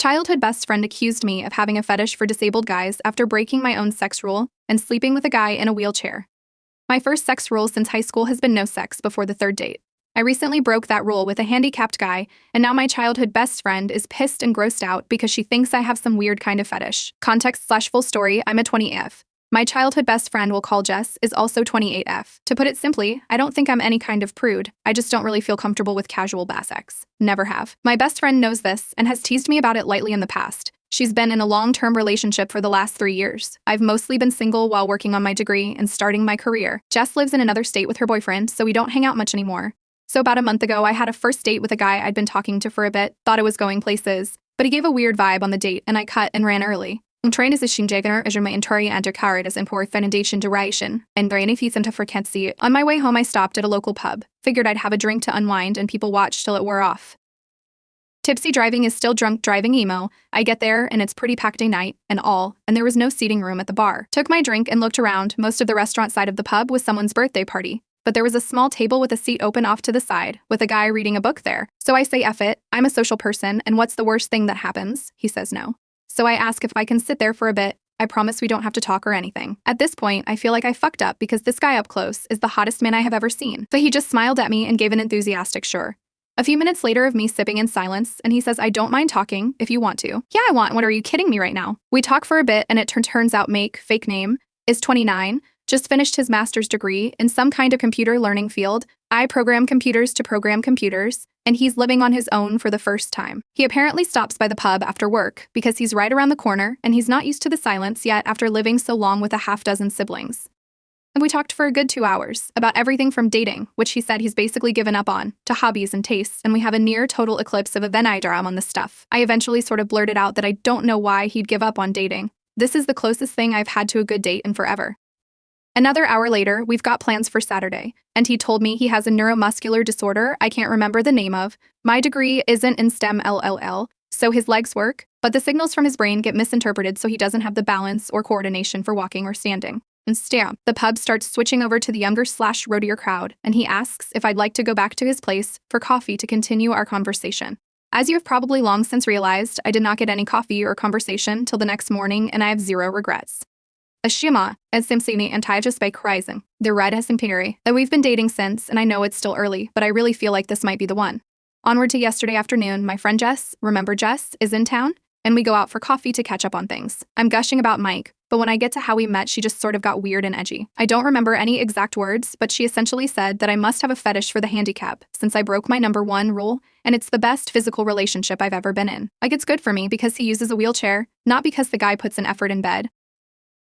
Childhood best friend accused me of having a fetish for disabled guys after breaking my own sex rule and sleeping with a guy in a wheelchair. My first sex rule since high school has been no sex before the third date. I recently broke that rule with a handicapped guy, and now my childhood best friend is pissed and grossed out because she thinks I have some weird kind of fetish. Context/full story, I'm a 20F. My childhood best friend we'll call Jess is also 28F. To put it simply, I don't think I'm any kind of prude. I just don't really feel comfortable with casual bass sex. Never have. My best friend knows this and has teased me about it lightly in the past. She's been in a long-term relationship for the last 3 years. I've mostly been single while working on my degree and starting my career. Jess lives in another state with her boyfriend, so we don't hang out much anymore. So about a month ago, I had a first date with a guy I'd been talking to for a bit, thought it was going places, but he gave a weird vibe on the date and I cut and ran early. Train is shinjagner as my intori antikard as impor fenidation duration, and drainifisanta frequency. On my way home, I stopped at a local pub. Figured I'd have a drink to unwind and people watch till it wore off. Tipsy driving is still drunk driving emo. I get there and it's pretty packed night and there was no seating room at the bar. Took my drink and looked around. Most of the restaurant side of the pub was someone's birthday party, but there was a small table with a seat open off to the side with a guy reading a book there. So I say, F it, I'm a social person and what's the worst thing that happens? He says no. So I ask if I can sit there for a bit. I promise we don't have to talk or anything. At this point, I feel like I fucked up because this guy up close is the hottest man I have ever seen. But he just smiled at me and gave an enthusiastic sure. A few minutes later of me sipping in silence, and he says, I don't mind talking if you want to. Yeah, I want. What are you kidding me right now? We talk for a bit and it turns out fake name, is 29, just finished his master's degree in some kind of computer learning field. I program computers to program computers, and he's living on his own for the first time. He apparently stops by the pub after work because he's right around the corner and he's not used to the silence yet after living so long with a half-dozen siblings. And we talked for a good 2 hours about everything from dating, which he said he's basically given up on, to hobbies and tastes, and we have a near total eclipse of a Venn diagram on this stuff. I eventually sort of blurted out that I don't know why he'd give up on dating. This is the closest thing I've had to a good date in forever. Another hour later, we've got plans for Saturday, and he told me he has a neuromuscular disorder I can't remember the name of. My degree isn't in STEM LLL, so his legs work, but the signals from his brain get misinterpreted so he doesn't have the balance or coordination for walking or standing. And the pub starts switching over to the younger/roadier crowd, and he asks if I'd like to go back to his place for coffee to continue our conversation. As you have probably long since realized, I did not get any coffee or conversation till the next morning, and I have zero regrets. Ashima, as Simsini and Taija by Rising. The red has imperi that we've been dating since, and I know it's still early, but I really feel like this might be the one. Onward to yesterday afternoon, my friend Jess, remember Jess, is in town, and we go out for coffee to catch up on things. I'm gushing about Mike, but when I get to how we met, she just sort of got weird and edgy. I don't remember any exact words, but she essentially said that I must have a fetish for the handicap, since I broke my #1 rule, and it's the best physical relationship I've ever been in. Like it's good for me because he uses a wheelchair, not because the guy puts an effort in bed.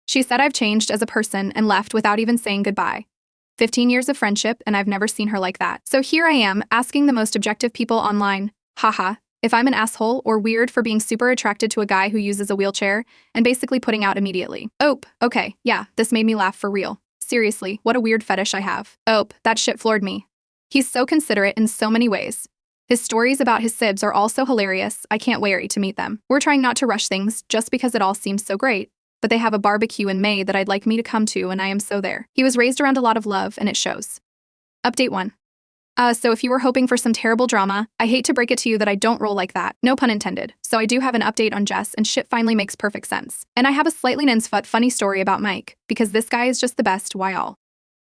She said I've changed as a person and left without even saying goodbye. 15 years of friendship, and I've never seen her like that. So here I am, asking the most objective people online, haha, if I'm an asshole or weird for being super attracted to a guy who uses a wheelchair, and basically putting out immediately. Okay, yeah, this made me laugh for real. Seriously, what a weird fetish I have. That shit floored me. He's so considerate in so many ways. His stories about his sibs are also hilarious. I can't wait to meet them. We're trying not to rush things just because it all seems so great. But they have a barbecue in May that I'd like me to come to, and I am so there. He was raised around a lot of love, and it shows. Update 1. So if you were hoping for some terrible drama, I hate to break it to you that I don't roll like that. No pun intended. So I do have an update on Jess, and shit finally makes perfect sense. And I have a slightly funny story about Mike, because this guy is just the best, why all.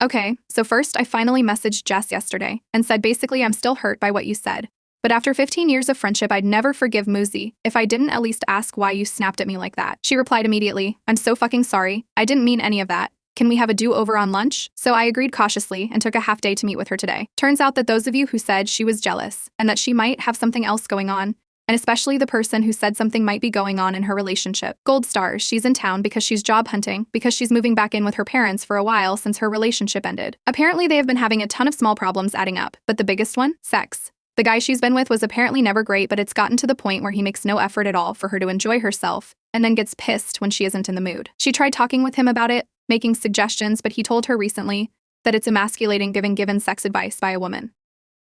Okay, so first I finally messaged Jess yesterday, and said basically I'm still hurt by what you said. But after 15 years of friendship, I'd never forgive Muzi if I didn't at least ask why you snapped at me like that. She replied immediately, I'm so fucking sorry. I didn't mean any of that. Can we have a do-over on lunch? So I agreed cautiously and took a half day to meet with her today. Turns out that those of you who said she was jealous and that she might have something else going on, and especially the person who said something might be going on in her relationship. Gold stars, she's in town because she's job hunting, because she's moving back in with her parents for a while since her relationship ended. Apparently they have been having a ton of small problems adding up, but the biggest one? Sex. The guy she's been with was apparently never great, but it's gotten to the point where he makes no effort at all for her to enjoy herself, and then gets pissed when she isn't in the mood. She tried talking with him about it, making suggestions, but he told her recently that it's emasculating given sex advice by a woman.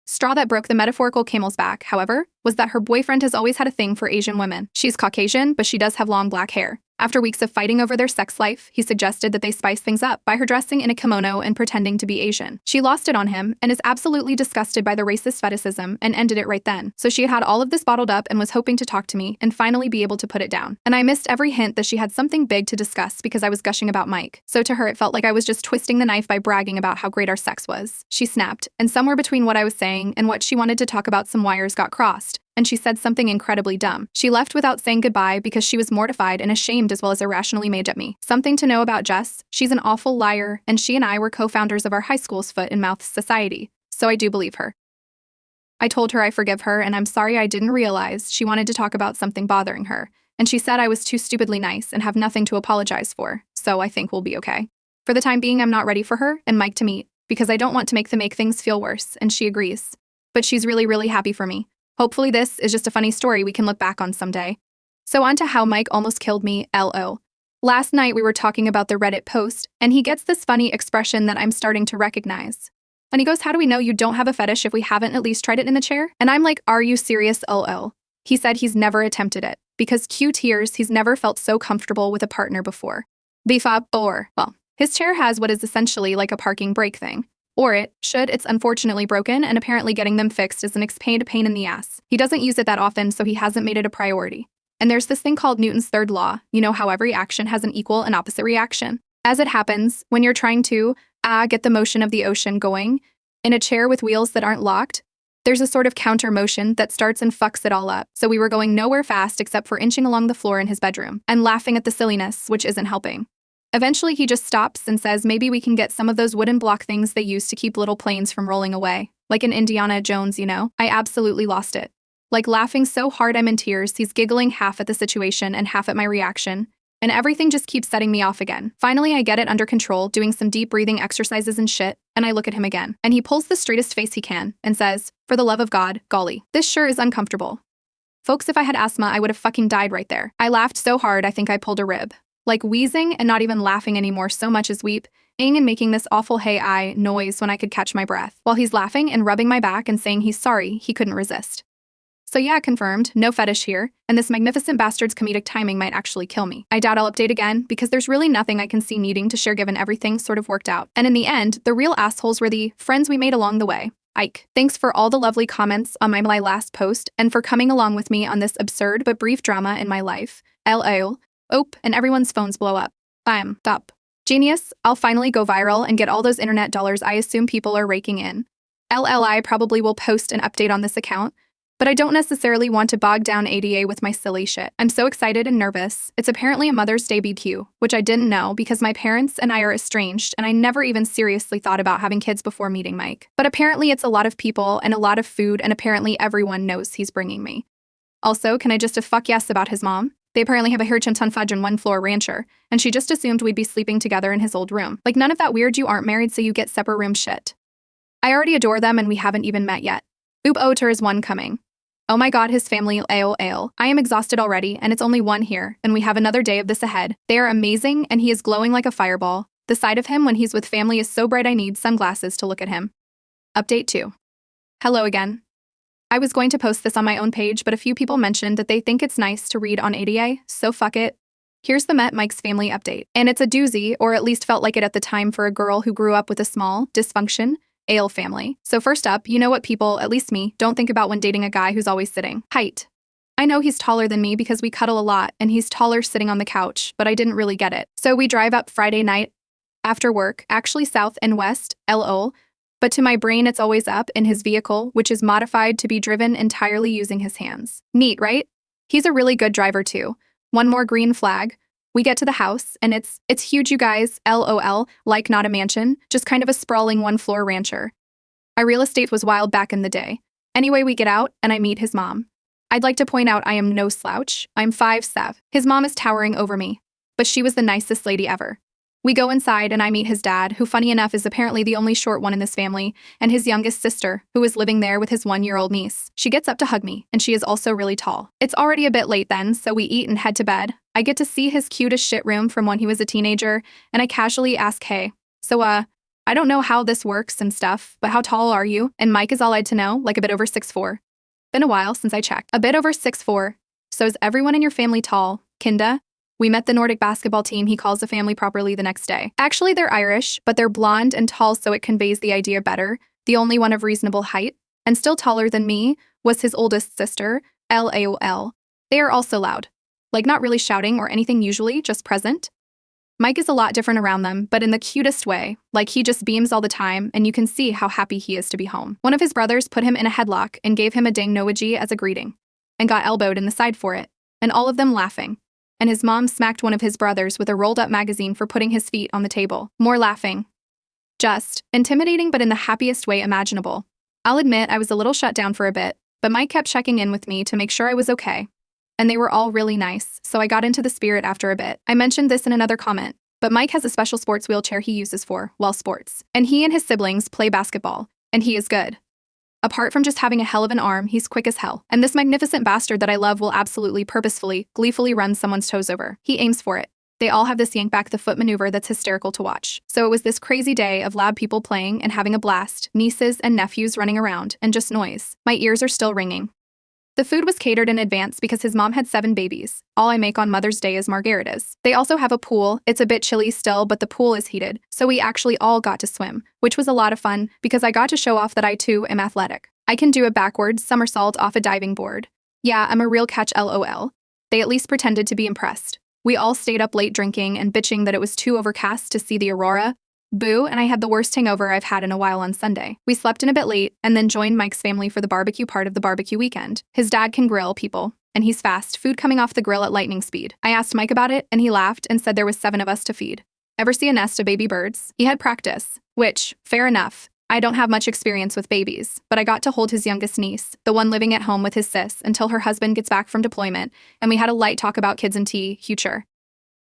Straw that broke the metaphorical camel's back, however, was that her boyfriend has always had a thing for Asian women. She's Caucasian, but she does have long black hair. After weeks of fighting over their sex life, he suggested that they spice things up by her dressing in a kimono and pretending to be Asian. She lost it on him and is absolutely disgusted by the racist fetishism and ended it right then. So she had all of this bottled up and was hoping to talk to me and finally be able to put it down. And I missed every hint that she had something big to discuss because I was gushing about Mike. So to her, it felt like I was just twisting the knife by bragging about how great our sex was. She snapped, and somewhere between what I was saying and what she wanted to talk about, some wires got crossed, and she said something incredibly dumb. She left without saying goodbye because she was mortified and ashamed as well as irrationally mad at me. Something to know about Jess: she's an awful liar, and she and I were co-founders of our high school's Foot and Mouth Society, so I do believe her. I told her I forgive her and I'm sorry I didn't realize she wanted to talk about something bothering her, and she said I was too stupidly nice and have nothing to apologize for, so I think we'll be okay. For the time being, I'm not ready for her and Mike to meet because I don't want to make things feel worse, and she agrees. But she's really happy for me. Hopefully this is just a funny story we can look back on someday. So on to how Mike almost killed me, LO. Last night we were talking about the Reddit post, and he gets this funny expression that I'm starting to recognize. And he goes, "How do we know you don't have a fetish if we haven't at least tried it in the chair?" And I'm like, "Are you serious, LO?" He said he's never attempted it, because cue tears, he's never felt so comfortable with a partner before. Well, his chair has what is essentially like a parking brake thing. Or it should. It's unfortunately broken, and apparently getting them fixed is an pain in the ass. He doesn't use it that often, so he hasn't made it a priority. And there's this thing called Newton's third law. You know how every action has an equal and opposite reaction. As it happens, when you're trying to get the motion of the ocean going in a chair with wheels that aren't locked, there's a sort of counter motion that starts and fucks it all up. So we were going nowhere fast except for inching along the floor in his bedroom and laughing at the silliness, which isn't helping. Eventually, he just stops and says maybe we can get some of those wooden block things they use to keep little planes from rolling away. Like in Indiana Jones, you know? I absolutely lost it. Like laughing so hard I'm in tears, he's giggling half at the situation and half at my reaction. And everything just keeps setting me off again. Finally, I get it under control, doing some deep breathing exercises and shit, and I look at him again. And he pulls the straightest face he can and says, "For the love of God, golly, this sure is uncomfortable." Folks, if I had asthma, I would have fucking died right there. I laughed so hard I think I pulled a rib. Like wheezing and not even laughing anymore so much as weeping and making this awful hey I noise when I could catch my breath, while he's laughing and rubbing my back and saying he's sorry, he couldn't resist. So yeah, confirmed, no fetish here, and this magnificent bastard's comedic timing might actually kill me. I doubt I'll update again, because there's really nothing I can see needing to share given everything sort of worked out. And in the end, the real assholes were the friends we made along the way. Ike. Thanks for all the lovely comments on my last post, and for coming along with me on this absurd but brief drama in my life. LOL. And everyone's phones blow up. I'm up. Genius, I'll finally go viral and get all those internet dollars I assume people are raking in. I probably will post an update on this account, but I don't necessarily want to bog down ADA with my silly shit. I'm so excited and nervous. It's apparently a Mother's Day BQ, which I didn't know because my parents and I are estranged and I never even seriously thought about having kids before meeting Mike. But apparently it's a lot of people and a lot of food, and apparently everyone knows he's bringing me. Also, can I just a fuck yes about his mom? They apparently have a Hirchim Fudge and one-floor rancher, and she just assumed we'd be sleeping together in his old room. Like none of that weird you aren't married so you get separate room shit. I already adore them and we haven't even met yet. Oter is one coming. Oh my god, his family, ale. I am exhausted already, and it's only one here, and we have another day of this ahead. They are amazing, and he is glowing like a fireball. The side of him when he's with family is so bright I need sunglasses to look at him. Update 2. Hello again. I was going to post this on my own page, but a few people mentioned that they think it's nice to read on ADA, so fuck it. Here's the Met Mike's family update. And it's a doozy, or at least felt like it at the time for a girl who grew up with a small, dysfunction, ale family. So first up, you know what people, at least me, don't think about when dating a guy who's always sitting. Height. I know he's taller than me because we cuddle a lot, and he's taller sitting on the couch, but I didn't really get it. So we drive up Friday night after work, actually south and west, LO, but to my brain it's always up in his vehicle, which is modified to be driven entirely using his hands. Neat, right? He's a really good driver too. One more green flag. We get to the house, and it's huge, you guys, LOL, like not a mansion, just kind of a sprawling one-floor rancher. Our real estate was wild back in the day. Anyway, we get out, and I meet his mom. I'd like to point out I am no slouch. I'm 5'7". His mom is towering over me, but she was the nicest lady ever. We go inside, and I meet his dad, who funny enough is apparently the only short one in this family, and his youngest sister, who is living there with his 1-year-old niece. She gets up to hug me, and she is also really tall. It's already a bit late then, so we eat and head to bed. I get to see his cutest shit room from when he was a teenager, and I casually ask, hey, so I don't know how this works and stuff, but how tall are you? And Mike is all I'd to know, like a bit over 6'4". Been a while since I checked. A bit over 6'4". So is everyone in your family tall, Kinda? We met the Nordic basketball team he calls a family properly the next day. Actually, they're Irish, but they're blonde and tall, so it conveys the idea better. The only one of reasonable height, and still taller than me, was his oldest sister, LAOL. They are also loud. Like not really shouting or anything usually, just present. Mike is a lot different around them, but in the cutest way. Like he just beams all the time, and you can see how happy he is to be home. One of his brothers put him in a headlock and gave him a dang noaji as a greeting, and got elbowed in the side for it, and all of them laughing. And his mom smacked one of his brothers with a rolled-up magazine for putting his feet on the table. More laughing. Just intimidating, but in the happiest way imaginable. I'll admit I was a little shut down for a bit, but Mike kept checking in with me to make sure I was okay. And they were all really nice, so I got into the spirit after a bit. I mentioned this in another comment, but Mike has a special sports wheelchair he uses for, well, sports. And he and his siblings play basketball, and he is good. Apart from just having a hell of an arm, he's quick as hell. And this magnificent bastard that I love will absolutely, purposefully, gleefully run someone's toes over. He aims for it. They all have this yank back the foot maneuver that's hysterical to watch. So it was this crazy day of loud people playing and having a blast, nieces and nephews running around, and just noise. My ears are still ringing. The food was catered in advance because his mom had 7 babies. All I make on Mother's Day is margaritas. They also have a pool. It's a bit chilly still, but the pool is heated. So we actually all got to swim, which was a lot of fun because I got to show off that I too am athletic. I can do a backwards somersault off a diving board. Yeah, I'm a real catch, LOL. They at least pretended to be impressed. We all stayed up late drinking and bitching that it was too overcast to see the aurora. Boo, and I had the worst hangover I've had in a while on Sunday. We slept in a bit late and then joined Mike's family for the barbecue part of the barbecue weekend. His dad can grill people, and he's fast, food coming off the grill at lightning speed. I asked Mike about it, and he laughed and said there was 7 of us to feed. Ever see a nest of baby birds? He had practice, which, fair enough. I don't have much experience with babies, but I got to hold his youngest niece, the one living at home with his sis, until her husband gets back from deployment, and we had a light talk about kids and tea, future.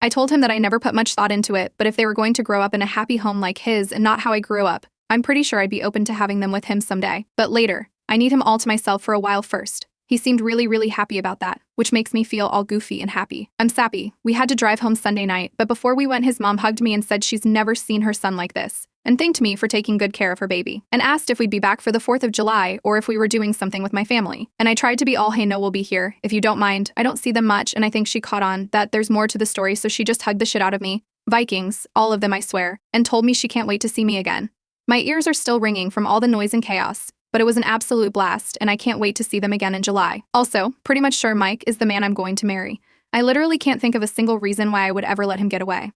I told him that I never put much thought into it, but if they were going to grow up in a happy home like his and not how I grew up, I'm pretty sure I'd be open to having them with him someday. But later, I need him all to myself for a while first. He seemed really happy about that, which makes me feel all goofy and happy. I'm sappy. We had to drive home Sunday night, but before we went, his mom hugged me and said she's never seen her son like this, and thanked me for taking good care of her baby, and asked if we'd be back for the 4th of July or if we were doing something with my family. And I tried to be all, hey, no, we'll be here. If you don't mind, I don't see them much, and I think she caught on that there's more to the story, so she just hugged the shit out of me. Vikings, all of them I swear, and told me she can't wait to see me again. My ears are still ringing from all the noise and chaos, but it was an absolute blast, and I can't wait to see them again in July. Also, pretty much sure Mike is the man I'm going to marry. I literally can't think of a single reason why I would ever let him get away.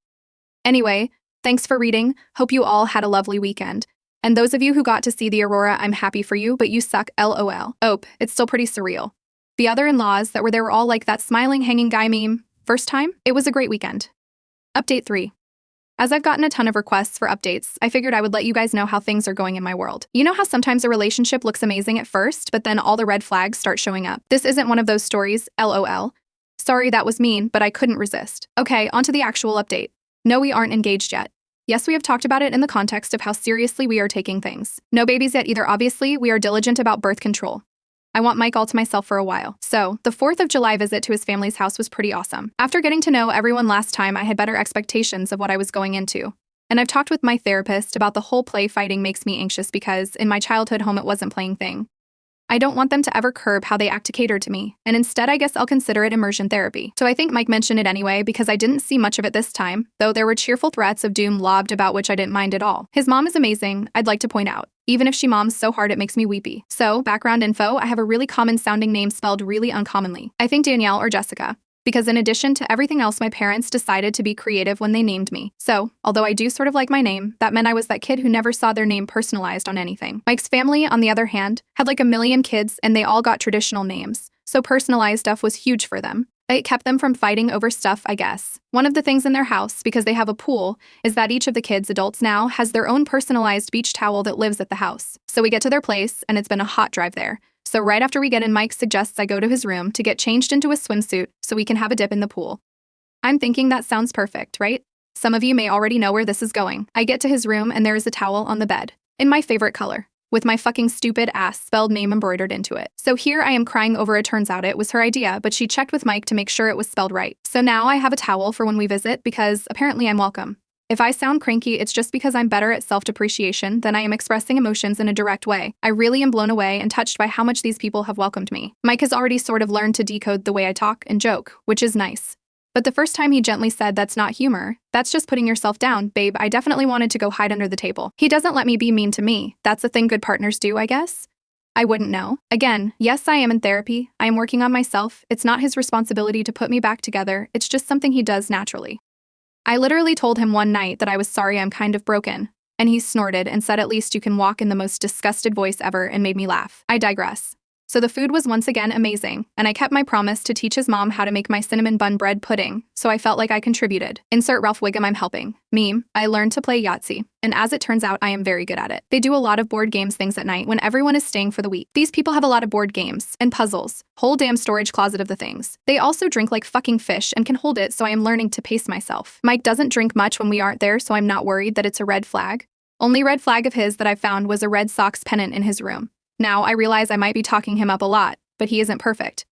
Anyway, thanks for reading. Hope you all had a lovely weekend. And those of you who got to see the aurora, I'm happy for you, but you suck, LOL. Ope, it's still pretty surreal. The other in-laws that were there were all like that smiling, hanging guy meme. First time? It was a great weekend. Update 3. As I've gotten a ton of requests for updates, I figured I would let you guys know how things are going in my world. You know how sometimes a relationship looks amazing at first, but then all the red flags start showing up? This isn't one of those stories, LOL. Sorry, that was mean, but I couldn't resist. Okay, onto the actual update. No, we aren't engaged yet. Yes, we have talked about it in the context of how seriously we are taking things. No babies yet either. Obviously, we are diligent about birth control. I want Mike all to myself for a while. So, the 4th of July visit to his family's house was pretty awesome. After getting to know everyone last time, I had better expectations of what I was going into. And I've talked with my therapist about the whole play fighting makes me anxious because in my childhood home it wasn't playing thing. I don't want them to ever curb how they act to cater to me, and instead I guess I'll consider it immersion therapy. So I think Mike mentioned it anyway because I didn't see much of it this time, though there were cheerful threats of doom lobbed about which I didn't mind at all. His mom is amazing, I'd like to point out, even if she moms so hard it makes me weepy. So, background info, I have a really common sounding name spelled really uncommonly. I think Danielle or Jessica. Because in addition to everything else, my parents decided to be creative when they named me. So, although I do sort of like my name, that meant I was that kid who never saw their name personalized on anything. Mike's family, on the other hand, had like a million kids and they all got traditional names. So personalized stuff was huge for them. It kept them from fighting over stuff, I guess. One of the things in their house, because they have a pool, is that each of the kids, adults now, has their own personalized beach towel that lives at the house. So we get to their place, and it's been a hot drive there. So right after we get in, Mike suggests I go to his room to get changed into a swimsuit so we can have a dip in the pool. I'm thinking that sounds perfect, right? Some of you may already know where this is going. I get to his room and there is a towel on the bed, in my favorite color, with my fucking stupid ass spelled name embroidered into it. So here I am crying over it. Turns out it was her idea, but she checked with Mike to make sure it was spelled right. So now I have a towel for when we visit because apparently I'm welcome. If I sound cranky, it's just because I'm better at self-depreciation than I am expressing emotions in a direct way. I really am blown away and touched by how much these people have welcomed me. Mike has already sort of learned to decode the way I talk and joke, which is nice. But the first time he gently said, "That's not humor. That's just putting yourself down, babe," I definitely wanted to go hide under the table. He doesn't let me be mean to me. That's a thing good partners do, I guess. I wouldn't know. Again, yes, I am in therapy. I am working on myself. It's not his responsibility to put me back together. It's just something he does naturally. I literally told him one night that I was sorry I'm kind of broken. And he snorted and said, "At least you can walk," in the most disgusted voice ever, and made me laugh. I digress. So the food was once again amazing, and I kept my promise to teach his mom how to make my cinnamon bun bread pudding, so I felt like I contributed. Insert Ralph Wiggum, I'm helping. Meme, I learned to play Yahtzee, and as it turns out, I am very good at it. They do a lot of board games things at night when everyone is staying for the week. These people have a lot of board games and puzzles, whole damn storage closet of the things. They also drink like fucking fish and can hold it, so I am learning to pace myself. Mike doesn't drink much when we aren't there, so I'm not worried that it's a red flag. Only red flag of his that I found was a Red Sox pennant in his room. Now, I realize I might be talking him up a lot, but he isn't perfect.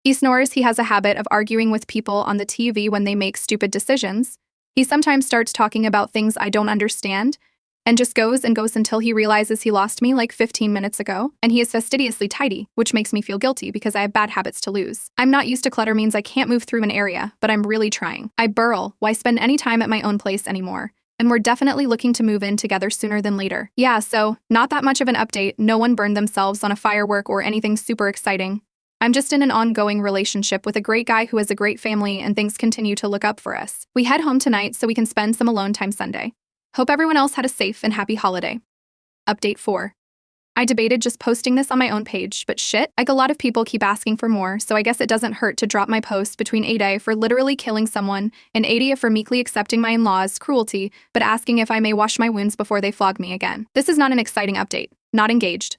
He snores. He has a habit of arguing with people on the TV when they make stupid decisions. He sometimes starts talking about things I don't understand and just goes and goes until he realizes he lost me like 15 minutes ago. And he is fastidiously tidy, which makes me feel guilty because I have bad habits to lose. I'm not used to clutter means I can't move through an area, but I'm really trying. I burl. Why spend any time at my own place anymore? And we're definitely looking to move in together sooner than later. Yeah, so, not that much of an update. No one burned themselves on a firework or anything super exciting. I'm just in an ongoing relationship with a great guy who has a great family, and things continue to look up for us. We head home tonight so we can spend some alone time Sunday. Hope everyone else had a safe and happy holiday. Update 4. I debated just posting this on my own page, but shit, like a lot of people keep asking for more, so I guess it doesn't hurt to drop my post between 8A for literally killing someone and 80A for meekly accepting my in-laws' cruelty, but asking if I may wash my wounds before they flog me again. This is not an exciting update. Not engaged.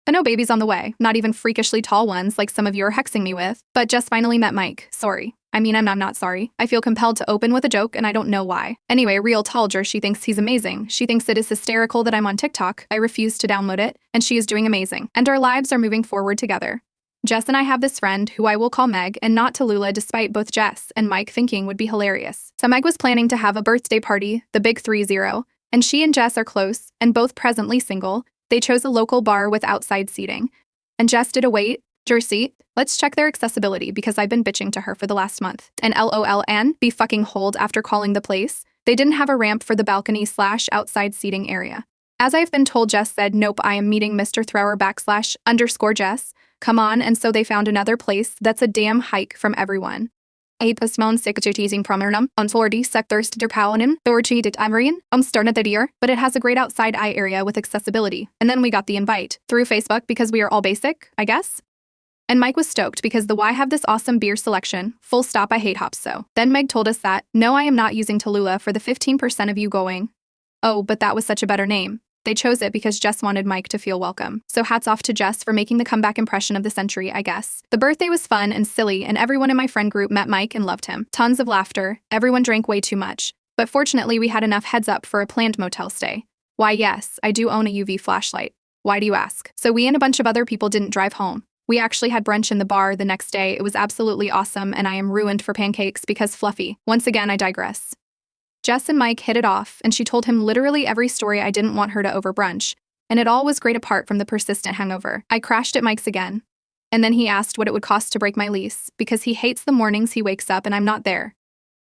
But no babies on the way, not even freakishly tall ones like some of you are hexing me with, but just finally met Mike. Sorry. I mean, I'm not sorry. I feel compelled to open with a joke, and I don't know why. Anyway, real Talger, she thinks he's amazing. She thinks it is hysterical that I'm on TikTok. I refuse to download it, and she is doing amazing. And our lives are moving forward together. Jess and I have this friend, who I will call Meg, and not Tallulah, despite both Jess and Mike thinking would be hilarious. So Meg was planning to have a birthday party, the big 30, and she and Jess are close, and both presently single. They chose a local bar with outside seating. And Jess did a wait, your seat. Let's check their accessibility because I've been bitching to her for the last month. And LOLN, be fucking hold after calling the place. They didn't have a ramp for the balcony/outside seating area. As I've been told, Jess said, "Nope, I am meeting Mr. Thrower / Jess. Come on," and so they found another place that's a damn hike from everyone. A postmon sekretising promernum, onsordi sectors der paunin, dorchi dit amrian, started the deer, but it has a great outside eye area with accessibility. And then we got the invite through Facebook because we are all basic, I guess. And Mike was stoked because the why have this awesome beer selection, full stop, I hate hops so. Then Meg told us that, no, I am not using Tallulah for the 15% of you going. Oh, but that was such a better name. They chose it because Jess wanted Mike to feel welcome. So hats off to Jess for making the comeback impression of the century, I guess. The birthday was fun and silly, and everyone in my friend group met Mike and loved him. Tons of laughter, everyone drank way too much. But fortunately, we had enough heads up for a planned motel stay. Why, yes, I do own a UV flashlight. Why do you ask? So we and a bunch of other people didn't drive home. We actually had brunch in the bar the next day. It was absolutely awesome, and I am ruined for pancakes because fluffy. Once again, I digress. Jess and Mike hit it off, and she told him literally every story I didn't want her to over brunch, and it all was great apart from the persistent hangover. I crashed at Mike's again, and then he asked what it would cost to break my lease, because he hates the mornings he wakes up and I'm not there.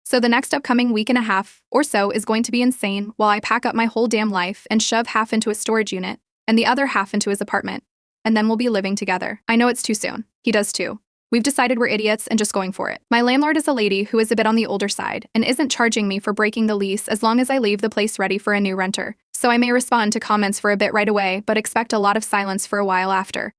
So the next upcoming week and a half or so is going to be insane while I pack up my whole damn life and shove half into a storage unit, and the other half into his apartment. And then we'll be living together. I know it's too soon. He does too. We've decided we're idiots and just going for it. My landlord is a lady who is a bit on the older side and isn't charging me for breaking the lease as long as I leave the place ready for a new renter. So I may respond to comments for a bit right away, but expect a lot of silence for a while after.